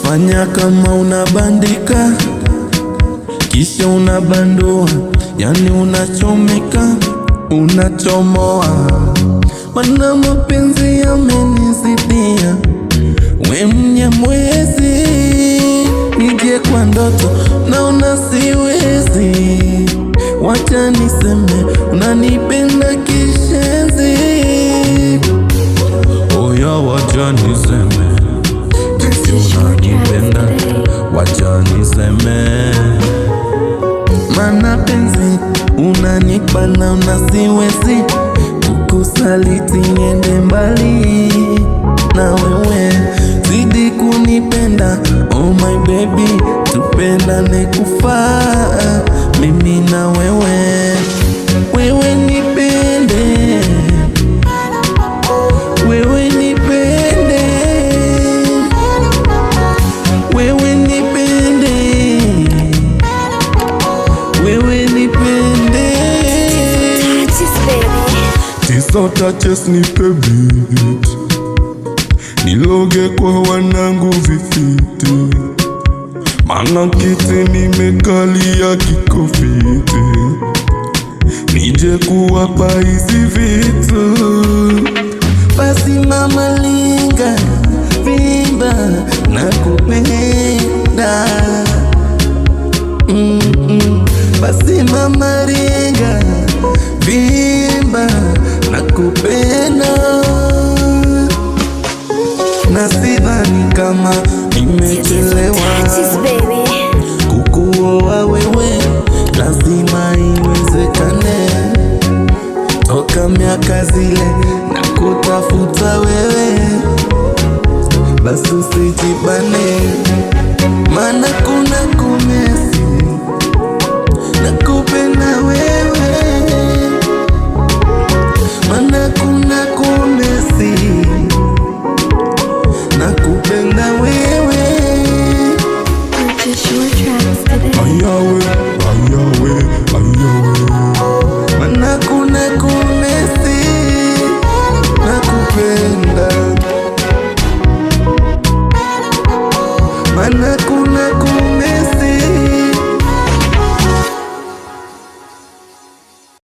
Fanya kama unabandika kisha unabandua, yani unachomeka, unachomoa. Mana mapenzi yamenizidia, we Mnyamwezi, nije kwa ndoto naona siwezi. Wacha niseme unanipenda kishenzi, oya wacha niseme unanipenda, wacha niseme. Mana penzi unanipa na unasiwezi kukusaliti, niende mbali na wewe, zidi kunipenda. Oh my baby, tupendane kufaa mimi na wewe. Wewe nipende, wewe nipende, wewe nipende, wewe nipende. Tisa touches nipe beat, niloge kwa wanangu vifiti, mana kiti nimekalia kikofiti, nije kuwapa hizi vitu. Basi mama linga vimba na kupenda, basi mama linga vimba na kupenda. Na sidhani kama nimechelewa kukuoa wewe, lazima iwezekane. Toka miaka zile na kutafuta wewe, basi usijibane.